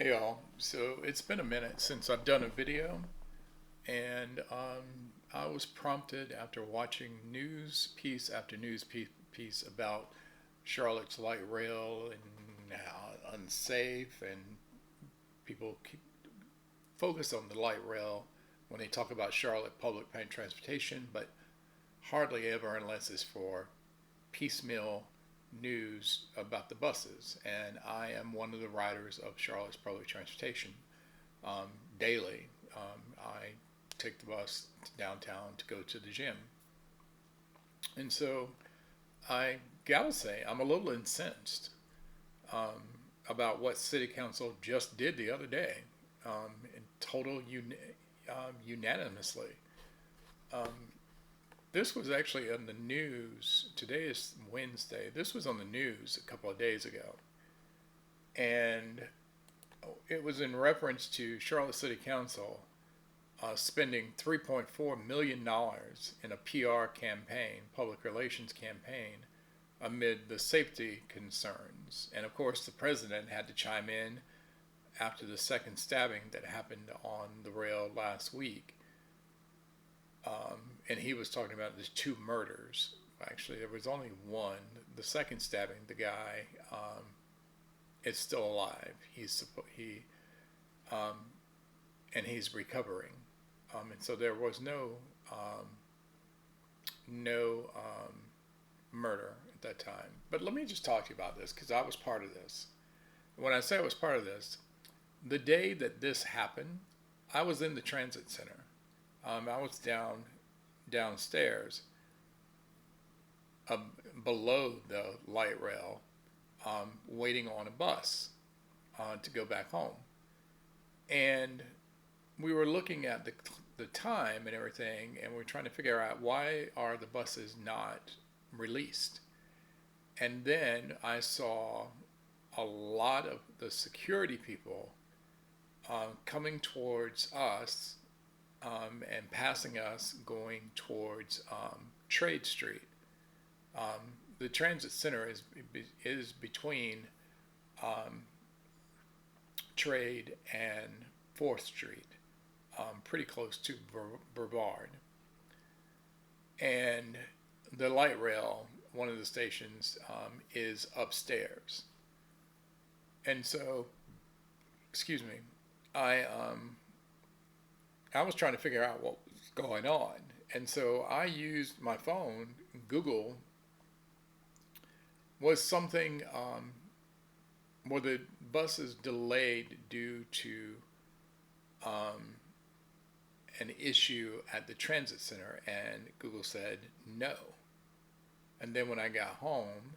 Hey y'all, so it's been a minute since I've done a video, and I was prompted after watching news piece after piece about Charlotte's light rail and how unsafe, and people keep focus on the light rail when they talk about Charlotte public transportation, but hardly ever unless it's for piecemeal news about the buses. And I am one of the riders of Charlotte's public transportation um, daily. I take the bus to downtown to go to the gym. And so I gotta say, I'm a little incensed um, about what City Council just did the other day, in unanimously. Um, this was actually on the news. Today is Wednesday. This was on the news a couple of days ago. And it was in reference to Charlotte City Council spending $3.4 million in a PR campaign, public relations campaign, amid the safety concerns. And of course, the president had to chime in after the second stabbing that happened on the rail last week. And he was talking about there's two murders. Actually, there was only one. The second stabbing, the guy is still alive. He um, and he's recovering. And so there was no murder at that time. But let me just talk to you about this because I was part of this. When I say I was part of this, the day that this happened, I was in the transit center. I was downstairs, below the light rail, waiting on a bus to go back home. And we were looking at the time and everything, and we are trying to figure out why are the buses not released. And then I saw a lot of the security people coming towards us and passing us going towards Trade Street. The transit center is between um, Trade and 4th Street, pretty close to Brevard. And the light rail, one of the stations, is upstairs. And so, excuse me, I um, I was trying to figure out what was going on, and so I used my phone. Google was something were the buses delayed due to um, an issue at the transit center, and Google said no. And then when I got home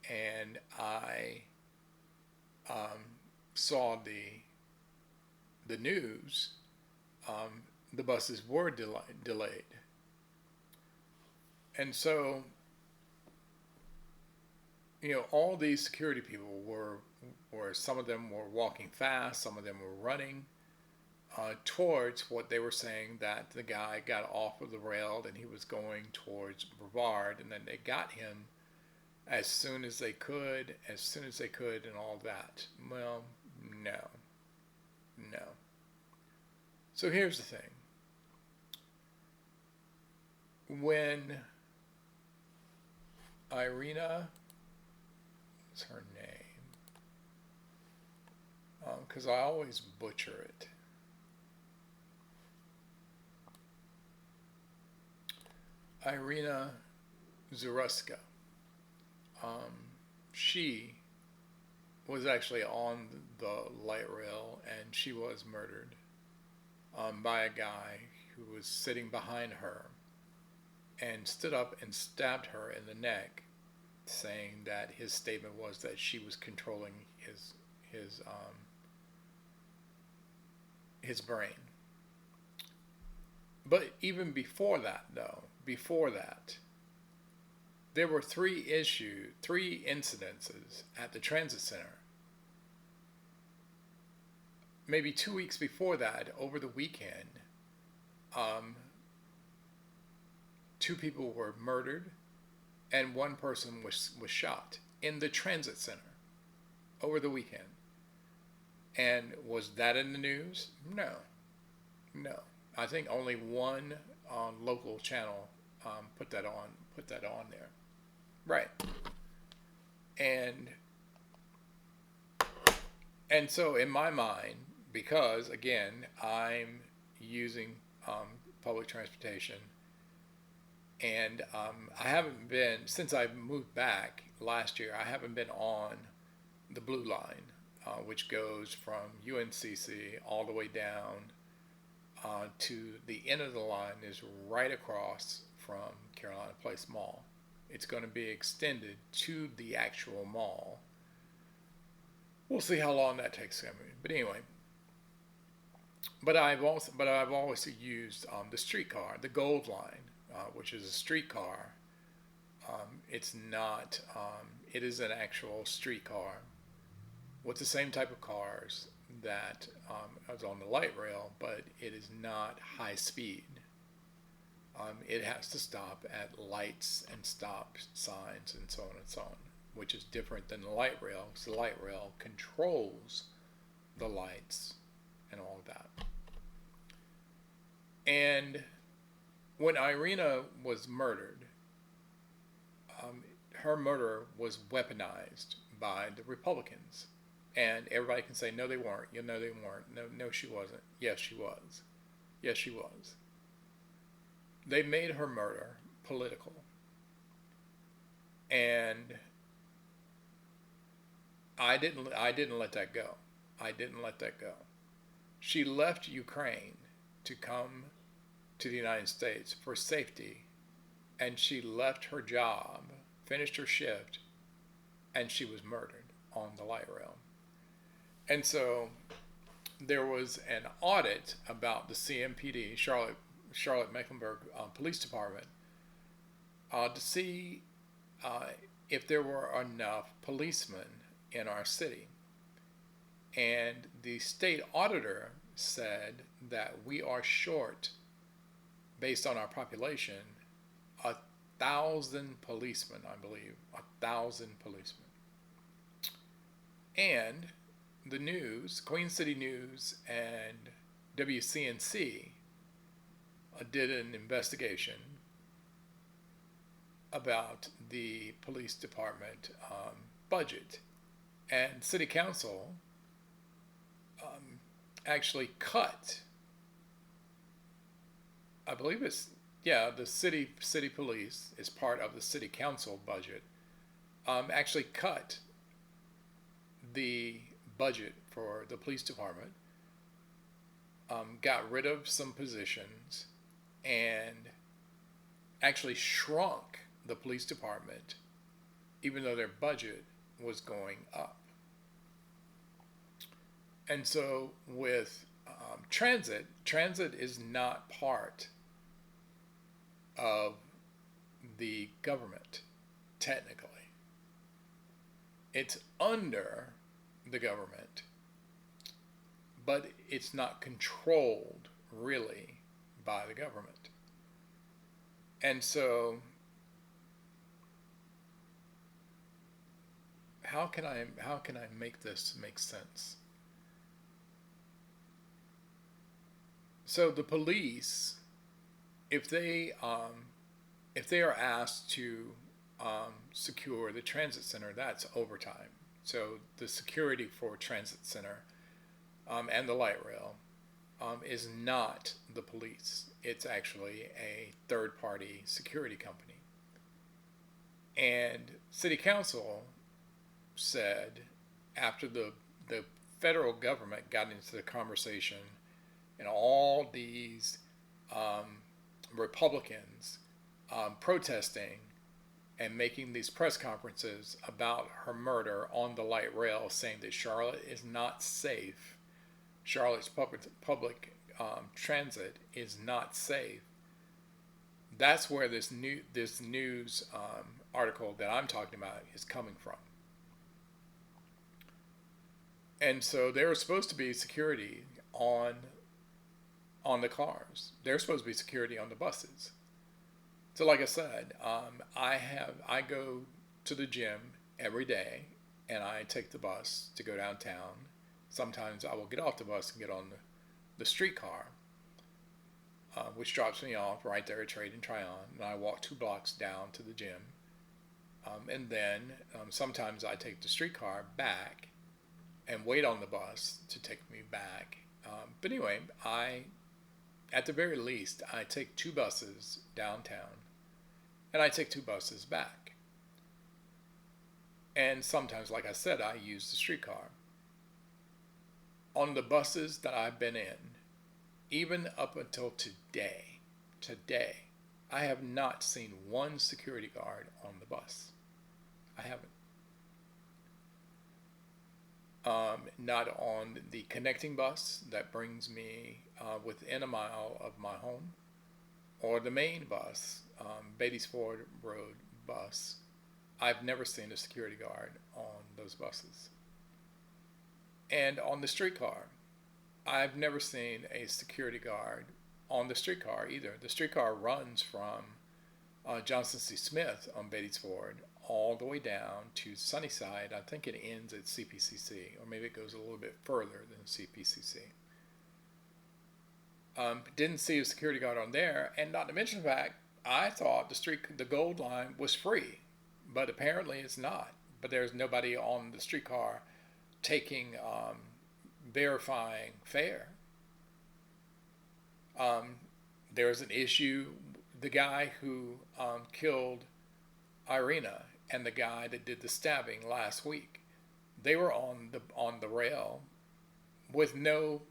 and I saw the news, the buses were delayed. And so, all these security people were some of them were walking fast, some of them were running towards what they were saying that the guy got off of the rail and he was going towards Brevard, and then they got him as soon as they could, and all that. Well, no, no. So here's the thing. When Irina, what's her name? Because I always butcher it. Irina Zaruska. She was actually on the light rail, and she was murdered by a guy who was sitting behind her and stood up and stabbed her in the neck, saying that his statement was that she was controlling his um, his brain. But even before that, there were three incidences at the transit center. Maybe 2 weeks before that, over the weekend, um, two people were murdered and one person was shot in the transit center over the weekend. And was that in the news? No, no. I think only one local channel put that on there. Right. And and so in my mind, because again I'm using public transportation, and I haven't been since I moved back last year. I haven't been on the Blue Line, which goes from UNCC all the way down to the end of the line is right across from Carolina Place Mall. It's going to be extended to the actual mall. We'll see how long that takes. But anyway, but I've always used the streetcar, the Gold Line, which is a streetcar. It's not. It is an actual streetcar with the same type of cars that is on the light rail, but it is not high speed. It has to stop at lights and stop signs and so on and so on, which is different than the light rail, because the light rail controls the lights and all of that. And when Irina was murdered, her murder was weaponized by the Republicans. And everybody can say, no, they weren't. You know, they weren't. No, no, she wasn't. Yes, she was. Yes, she was. They made her murder political. And I didn't let that go. I didn't let that go. She left Ukraine to come to the United States for safety, and she left her job, finished her shift, and she was murdered on the light rail. And so there was an audit about the CMPD, Charlotte Mecklenburg Police Department, to see if there were enough policemen in our city. And the state auditor said that we are short, based on our population, 1,000 policemen, I believe, 1,000 policemen. And the news, Queen City News and WCNC did an investigation about the police department budget, and City Council actually cut. I believe it's the city police is part of the City Council budget. Actually cut the budget for the police department, got rid of some positions, and actually shrunk the police department, even though their budget was going up. And so with transit is not part of the government, technically. It's under the government, but it's not controlled really by the government. And so how can I make this make sense? So the police, if they are asked to secure the transit center, that's overtime. So the security for transit center and the light rail is not the police. It's actually a third-party security company. And City Council said, after the federal government got into the conversation, and all these Republicans protesting and making these press conferences about her murder on the light rail, saying that Charlotte is not safe, Charlotte's public transit is not safe. That's where this news article that I'm talking about is coming from. And so there was supposed to be security on the cars. There's supposed to be security on the buses. So like I said, I go to the gym every day, and I take the bus to go downtown, sometimes I will get off the bus and get on the streetcar, which drops me off right there at Trade and Tryon, and I walk 2 blocks down to the gym. And then sometimes I take the streetcar back and wait on the bus to take me back. But anyway, at the very least, I take 2 buses downtown, and I take 2 buses back. And sometimes, like I said, I use the streetcar. On the buses that I've been in, even up until today, I have not seen one security guard on the bus. I haven't. Not on the connecting bus that brings me within a mile of my home, or the main bus, Beatties Ford Road bus. I've never seen a security guard on those buses. And on the streetcar, I've never seen a security guard on the streetcar either. The streetcar runs from Johnson C. Smith on Beatties Ford all the way down to Sunnyside. I think it ends at CPCC, or maybe it goes a little bit further than CPCC. Didn't see a security guard on there, and not to mention the fact, I thought the Gold Line was free, but apparently it's not. But there's nobody on the streetcar taking verifying fare. There's an issue. The guy who killed Irina and the guy that did the stabbing last week, they were on the rail with no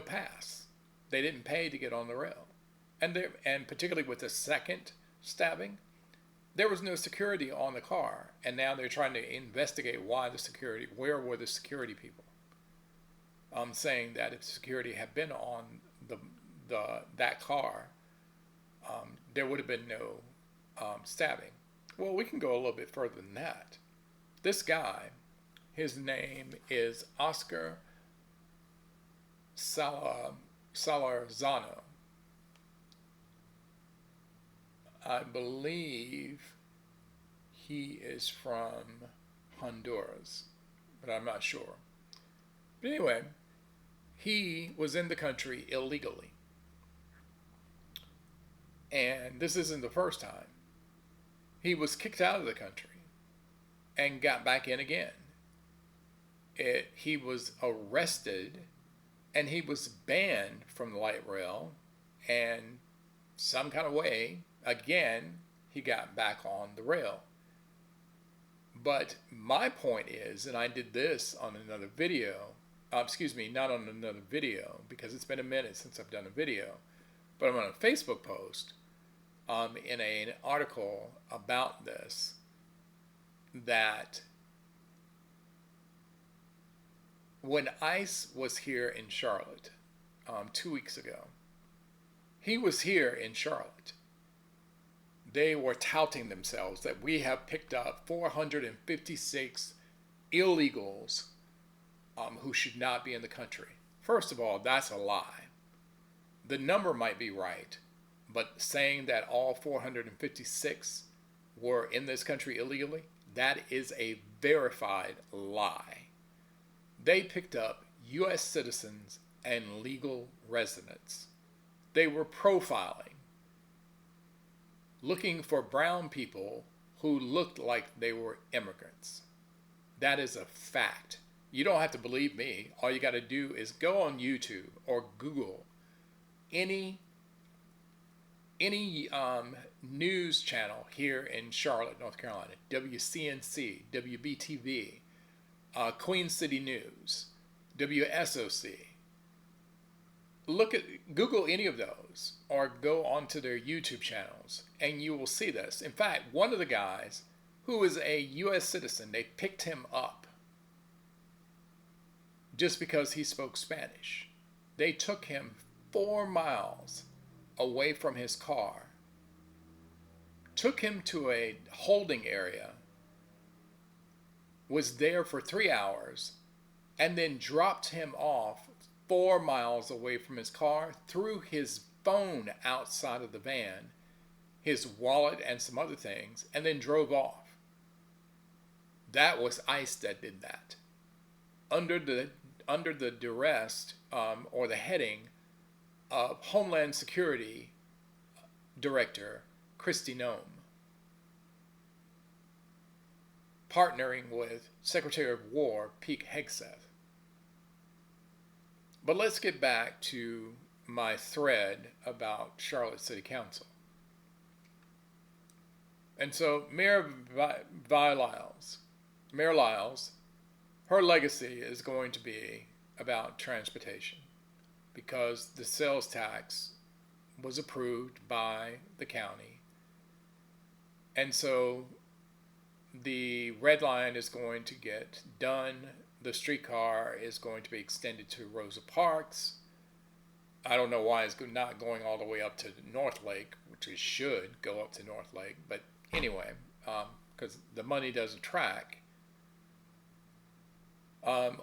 pass. They didn't pay to get on the rail, and particularly with the second stabbing, there was no security on the car, and now they're trying to investigate where were the security people. Saying that if security had been on that car, there would have been no stabbing. Well, we can go a little bit further than that. This guy, his name is Oscar Salarzano. I believe he is from Honduras, but I'm not sure. But anyway, he was in the country illegally. And this isn't the first time. He was kicked out of the country and got back in again. He was arrested and he was banned from the light rail, and some kind of way, again, he got back on the rail. But my point is, and I did this on another video, not on another video, because it's been a minute since I've done a video, but I'm on a Facebook post in an article about this, that when ICE was here in Charlotte 2 weeks ago, he was here in Charlotte. They were touting themselves that we have picked up 456 illegals who should not be in the country. First of all, that's a lie. The number might be right, but saying that all 456 were in this country illegally, that is a verified lie. They picked up U.S. citizens and legal residents. They were profiling, looking for brown people who looked like they were immigrants. That is a fact. You don't have to believe me. All you got to do is go on YouTube or Google any news channel here in Charlotte, North Carolina, WCNC, WBTV, Queen City News, WSOC. Google any of those, or go onto their YouTube channels, and you will see this. In fact, one of the guys who is a U.S. citizen, they picked him up just because he spoke Spanish. They took him 4 miles away from his car, took him to a holding area, was there for 3 hours, and then dropped him off 4 miles away from his car, threw his phone outside of the van, his wallet and some other things, and then drove off. That was ICE that did that. Under under the duress or the heading of Homeland Security Director Kristi Noem, partnering with Secretary of War Pete Hegseth. But let's get back to my thread about Charlotte City Council. And so Mayor Lyles, her legacy is going to be about transportation because the sales tax was approved by the county. And so the Red Line is going to get done. The streetcar is going to be extended to Rosa Parks. I don't know why it's not going all the way up to North Lake, which it should go up to North Lake. But anyway, because the money doesn't track.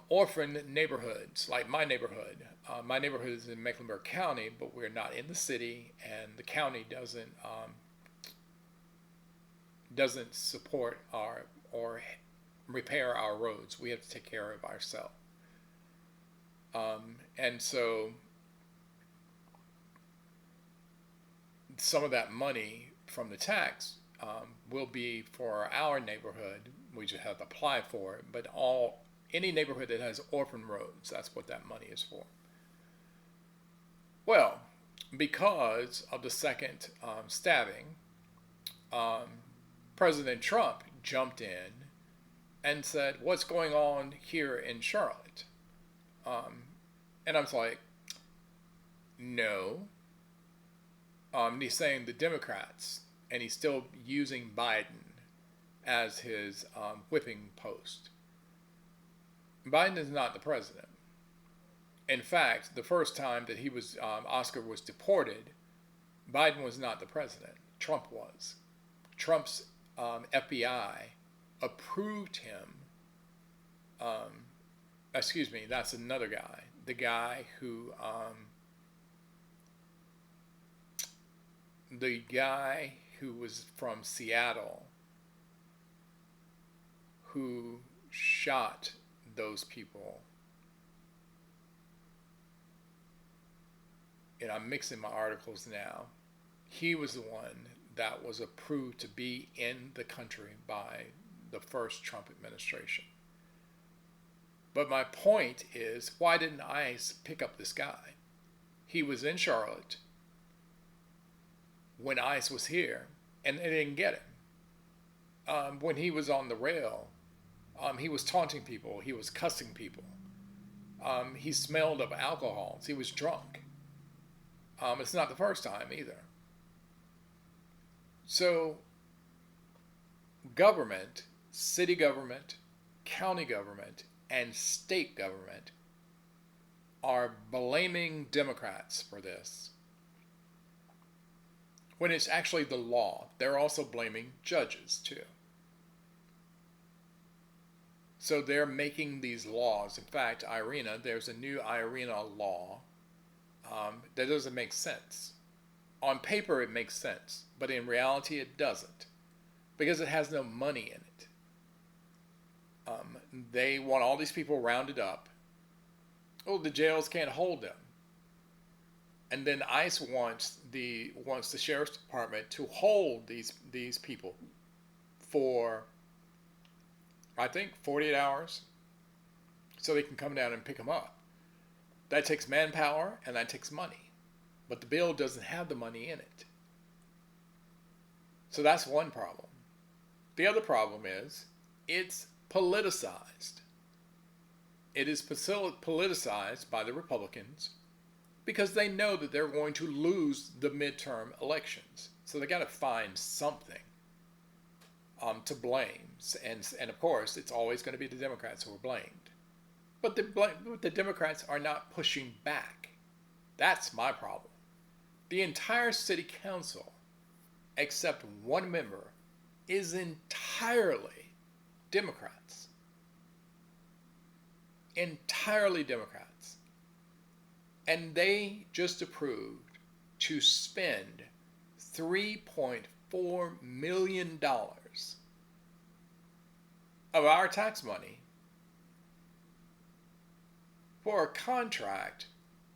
Orphan neighborhoods, like my neighborhood. My neighborhood is in Mecklenburg County, but we're not in the city, and the county doesn't support or repair our roads. We have to take care of ourselves. And so some of that money from the tax will be for our neighborhood. We just have to apply for it. But any neighborhood that has orphan roads, that's what that money is for. Well, because of the second stabbing, President Trump jumped in and said, "What's going on here in Charlotte?" And I was like, no. And he's saying the Democrats, and he's still using Biden as his whipping post. Biden is not the president. In fact, the first time that Oscar was deported, Biden was not the president. Trump was. Trump's FBI approved him. Excuse me, that's another guy. The guy who was from Seattle, who shot those people. And I'm mixing my articles now. He was the one that was approved to be in the country by the first Trump administration. But my point is, why didn't ICE pick up this guy? He was in Charlotte when ICE was here, and they didn't get him. When he was on the rail, he was taunting people. He was cussing people. He smelled of alcohol. He was drunk. It's not the first time either. So government, city government, county government, and state government are blaming Democrats for this, when it's actually the law. They're also blaming judges too. So they're making these laws. In fact, there's a new IRENA law that doesn't make sense. On paper, it makes sense, but in reality, it doesn't, because it has no money in it. They want all these people rounded up. Oh, the jails can't hold them. And then ICE wants the sheriff's department to hold these people for, I think, 48 hours, so they can come down and pick them up. That takes manpower and that takes money. But the bill doesn't have the money in it. So that's one problem. The other problem is it's politicized. It is politicized by the Republicans because they know that they're going to lose the midterm elections. So they got to find something to blame. And of course, it's always going to be the Democrats who are blamed. But the Democrats are not pushing back. That's my problem. The entire city council, except one member, is entirely Democrats. Entirely Democrats. And they just approved to spend $3.4 million of our tax money for a contract,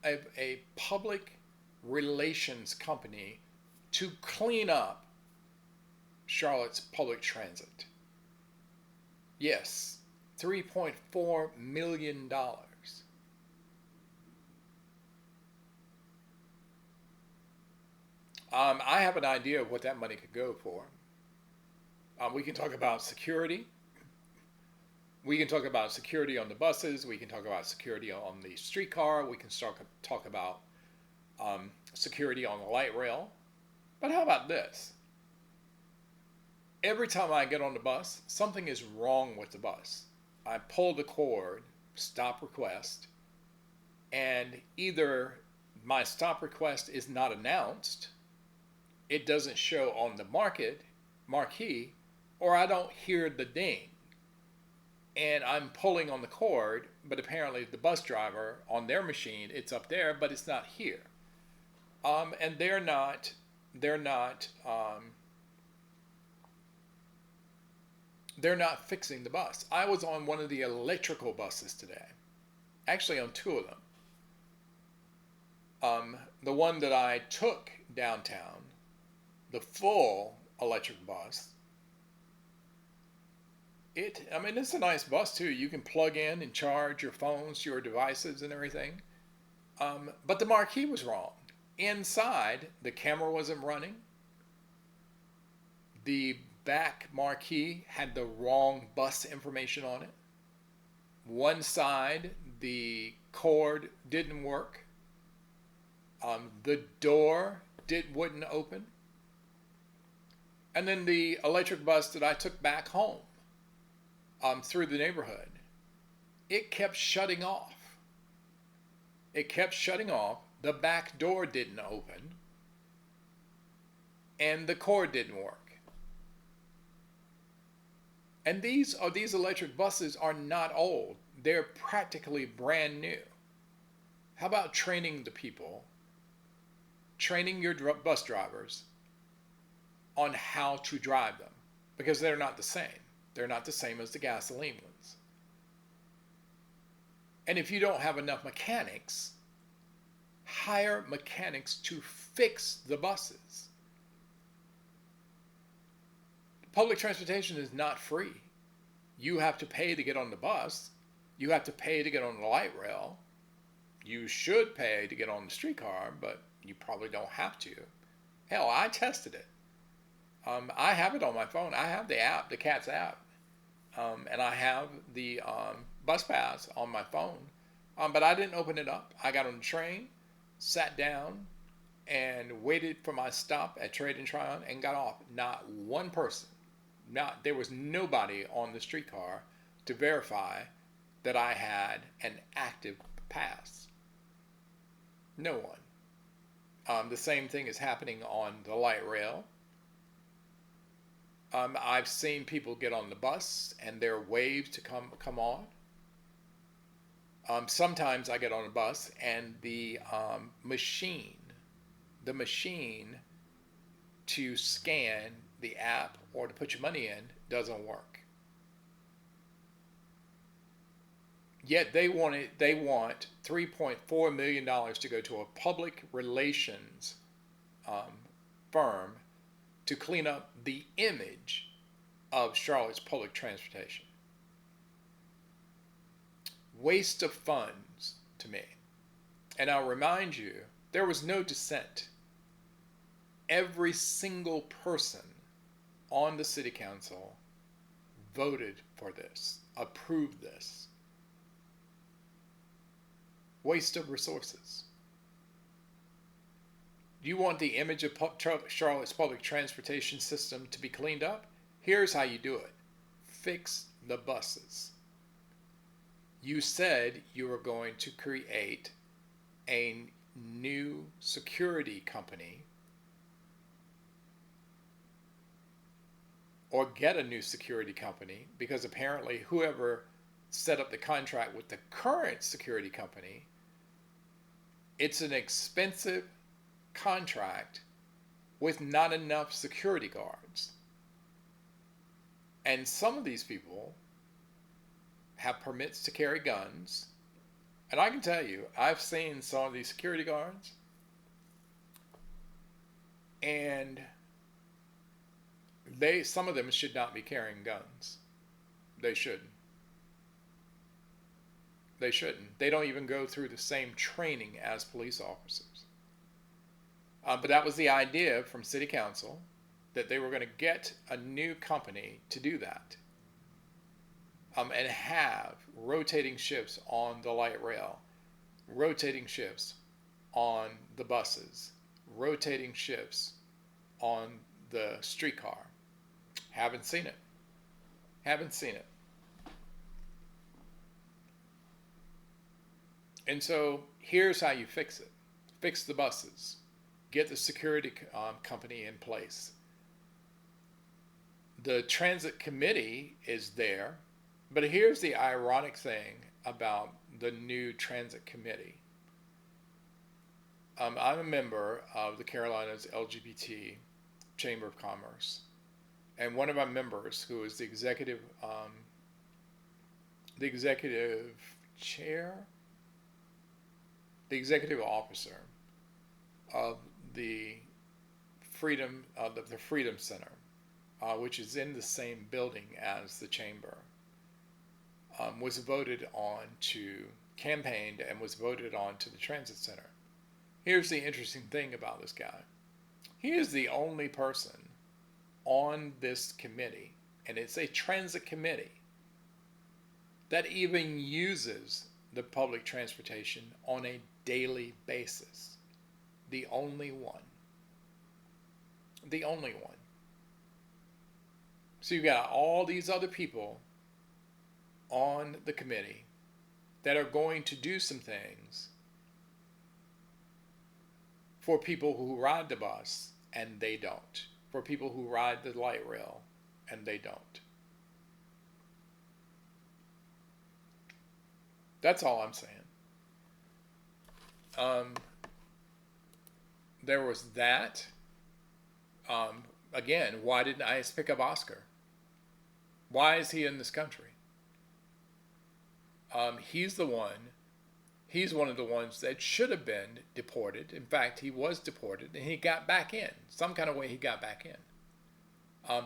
a public relations company to clean up Charlotte's public transit. Yes, $3.4 million. I have an idea of what that money could go for. We can talk about security. We can talk about security on the buses. We can talk about security on the streetcar. We can talk about security on the light rail. But how about this? Every time I get on the bus, something is wrong with the bus. I pull the cord, stop request, and either my stop request is not announced, it doesn't show on the marquee, or I don't hear the ding. And I'm pulling on the cord, but apparently the bus driver on their machine, it's up there, but it's not here. And they're not fixing the bus. I was on one of the electrical buses today, actually on two of them. The one that I took downtown, the full electric bus, it's a nice bus too. You can plug in and charge your phones, your devices and everything. But the marquee was wrong. Inside, the camera wasn't running. The back marquee had the wrong bus information on it. One side, the cord didn't work. The door wouldn't open. And then the electric bus that I took back home through the neighborhood, it kept shutting off. It kept shutting off. The back door didn't open. And the cord didn't work. And these electric buses are not old. They're practically brand new. How about training the people, training your bus drivers on how to drive them? Because they're not the same. They're not the same as the gasoline ones. And if you don't have enough mechanics, hire mechanics to fix the buses. Public transportation is not free. You have to pay to get on the bus. You have to pay to get on the light rail. You should pay to get on the streetcar, but you probably don't have to. Hell, I tested it. I have it on my phone. I have the app, the CATS app. And I have the bus pass on my phone. But I didn't open it up. I got on the train, sat down, and waited for my stop at Trade and Tryon and got off. Not one person. There was nobody on the streetcar to verify that I had an active pass. No one. The same thing is happening on the light rail. I've seen people get on the bus and they're waved to come on. Sometimes I get on a bus and the machine to scan the app or to put your money in doesn't work. Yet they want $3.4 million to go to a public relations firm to clean up the image of Charlotte's public transportation. Waste of funds to me. And I'll remind you, there was no dissent. Every single person on the city council voted for this, approved this. Waste of resources. Do you want the image of Charlotte's public transportation system to be cleaned up? Here's how you do it. Fix the buses. You said you were going to create a new security company or get a new security company, because apparently whoever set up the contract with the current security company, it's an expensive contract with not enough security guards. And some of these people have permits to carry guns, And I can tell you, I've seen some of these security guards, and some of them should not be carrying guns. They shouldn't. They shouldn't. They don't even go through the same training as police officers. But that was the idea from City Council, that they were going to get a new company to do that, and have rotating shifts on the light rail, rotating shifts on the buses, rotating shifts on the streetcar. Haven't seen it. Haven't seen it. And so here's how you fix it. Fix the buses. Get the security company in place. The transit committee is there, but here's the ironic thing about the new transit committee. I'm a member of the Carolinas LGBT Chamber of Commerce, and one of our members, who is the executive chair, the executive officer of the Freedom Center, which is in the same building as the chamber, was voted on to campaigned and was voted on to the transit center. Here's the interesting thing about this guy. He is the only person on this committee, and it's a transit committee, that even uses the public transportation on a daily basis. The only one. The only one. So you've got all these other people on the committee that are going to do some things for people who ride the bus and they don't. For people who ride the light rail and they don't. That's all I'm saying. There was that. Again, why didn't I pick up Oscar? Why is he in this country? He's one of the ones that should have been deported. In fact, he was deported and he got back in. Some kind of way he got back in.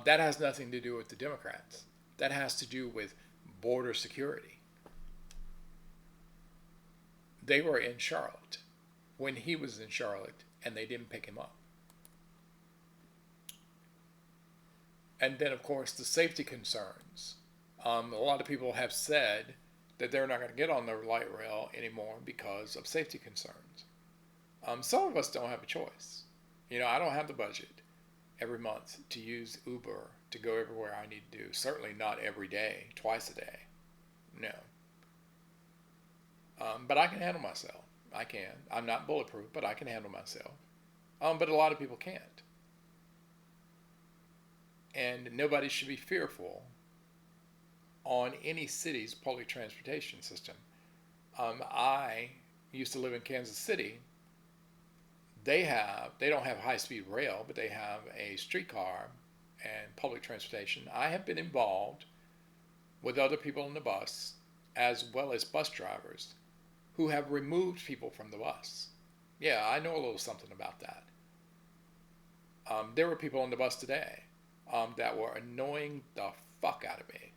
That has nothing to do with the Democrats. That has to do with border security. They were in Charlotte when he was in Charlotte, and they didn't pick him up. And then, of course, the safety concerns. A lot of people have said that they're not going to get on the light rail anymore because of safety concerns. Some of us don't have a choice. I don't have the budget every month to use Uber to go everywhere I need to do. Certainly not every day, twice a day. No. But I can handle myself. I can. I'm not bulletproof, but I can handle myself. But a lot of people can't. And nobody should be fearful on any city's public transportation system. I used to live in Kansas City. They don't have high-speed rail, but they have a streetcar and public transportation. I have been involved with other people on the bus, as well as bus drivers, who have removed people from the bus. Yeah, I know a little something about that. There were people on the bus today that were annoying the fuck out of me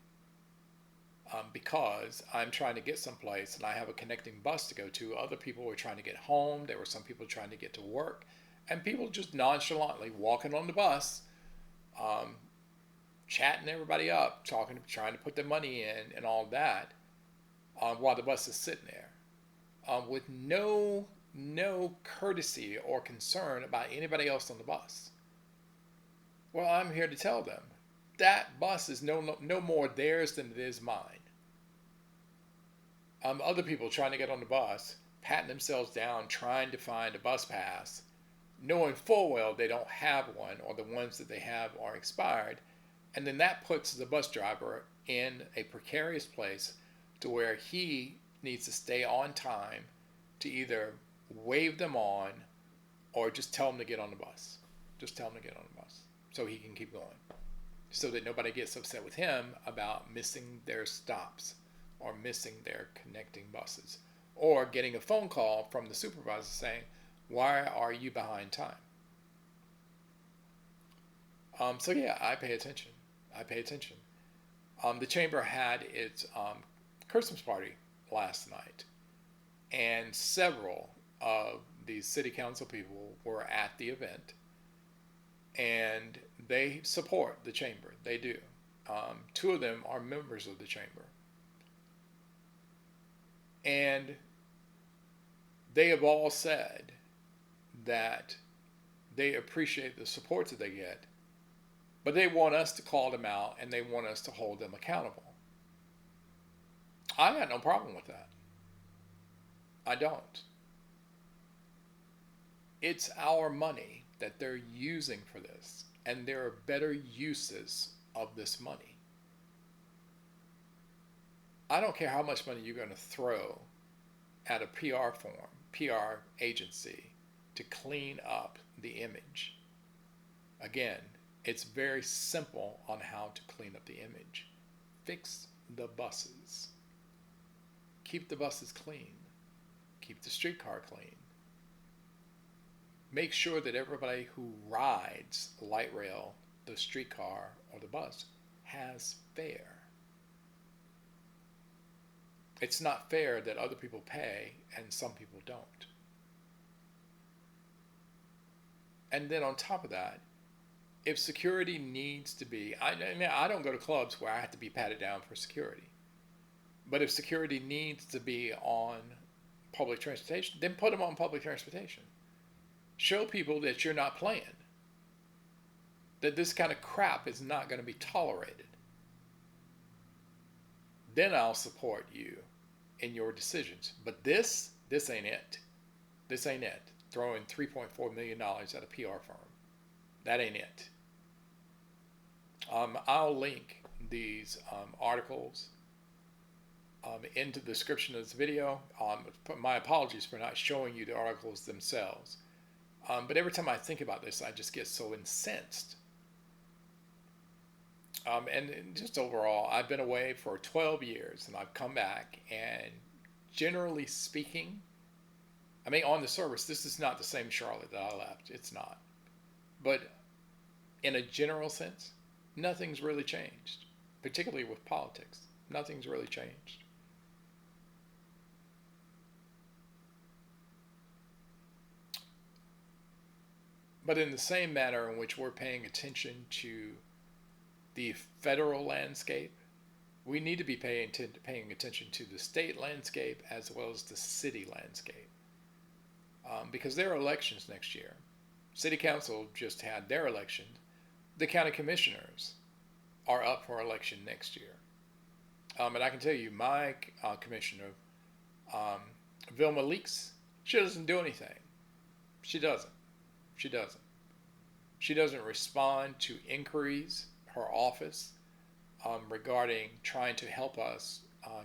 because I'm trying to get someplace and I have a connecting bus to go to. Other people were trying to get home. There were some people trying to get to work, and people just nonchalantly walking on the bus, chatting everybody up, trying to put their money in and all that, while the bus is sitting there, with no courtesy or concern about anybody else on the bus. Well, I'm here to tell them that bus is no more theirs than it is mine. Other people trying to get on the bus, patting themselves down, trying to find a bus pass, knowing full well they don't have one, or the ones that they have are expired, and then that puts the bus driver in a precarious place to where he needs to stay on time to either wave them on or just tell them to get on the bus. Just tell them to get on the bus so he can keep going, so that nobody gets upset with him about missing their stops or missing their connecting buses or getting a phone call from the supervisor saying, "Why are you behind time?" So yeah, I pay attention. I pay attention. The chamber had its Christmas party last night, and several of the city council people were at the event, and they support the chamber. They do. Two of them are members of the chamber, and they have all said that they appreciate the support that they get, but they want us to call them out and they want us to hold them accountable. I got no problem with that. I don't. It's our money that they're using for this, and there are better uses of this money. I don't care how much money you're going to throw at a PR agency to clean up the image. Again, it's very simple on how to clean up the image. Fix the buses. Keep the buses clean. Keep the streetcar clean. Make sure that everybody who rides the light rail, the streetcar, or the bus has fare. It's not fair that other people pay and some people don't. And then on top of that, if security needs to be, I don't go to clubs where I have to be patted down for security. But if security needs to be on public transportation, then put them on public transportation. Show people that you're not playing, that this kind of crap is not going to be tolerated. Then I'll support you in your decisions. But this ain't it. This ain't it. Throwing $3.4 million at a PR firm. That ain't it. I'll link these articles into the description of this video. My apologies for not showing you the articles themselves. But every time I think about this, I just get so incensed. And just overall, I've been away for 12 years and I've come back, and generally speaking, I mean, on the surface, this is not the same Charlotte that I left. It's not. But in a general sense, nothing's really changed, particularly with politics. Nothing's really changed. But in the same manner in which we're paying attention to the federal landscape, we need to be paying attention to the state landscape as well as the city landscape. Because there are elections next year. City Council just had their election. The county commissioners are up for election next year. And I can tell you, my commissioner, Vilma Leaks, she doesn't do anything. She doesn't. She doesn't. She doesn't respond to inquiries, her office, regarding trying to help us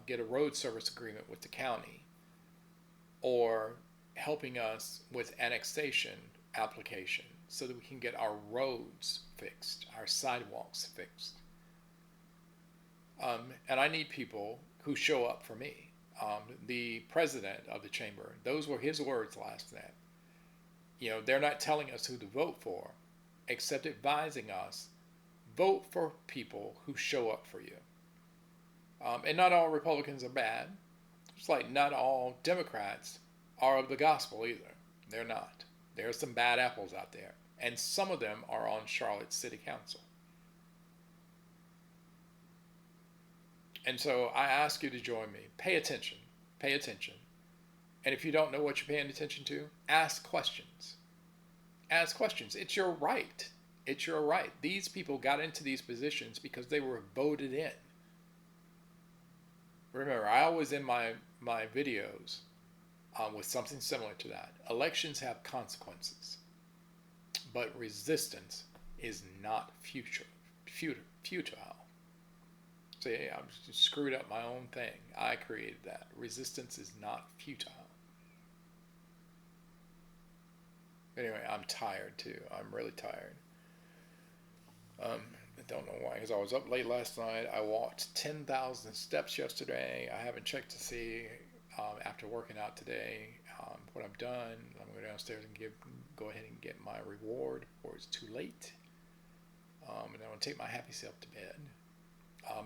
get a road service agreement with the county, or helping us with annexation application so that we can get our roads fixed, our sidewalks fixed. And I need people who show up for me. The president of the chamber, those were his words last night. You know, they're not telling us who to vote for, except advising us, vote for people who show up for you. And not all Republicans are bad. It's like not all Democrats are of the gospel either. They're not. There are some bad apples out there. And some of them are on Charlotte City Council. And so I ask you to join me. Pay attention. Pay attention. And if you don't know what you're paying attention to, ask questions. Ask questions. It's your right. It's your right. These people got into these positions because they were voted in. Remember, I always end my videos with something similar to that. Elections have consequences, but resistance is not futile. So yeah, I just screwed up my own thing. I created that. Resistance is not futile. Anyway, I'm tired too. I'm really tired. I don't know why, because I was up late last night. I walked 10,000 steps yesterday. I haven't checked to see after working out today, what I've done, I'm going downstairs and go ahead and get my reward before it's too late. And I'm going to take my happy self to bed.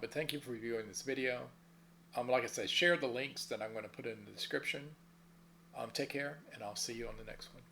But thank you for viewing this video. Like I said, share the links that I'm going to put in the description. Take care, and I'll see you on the next one.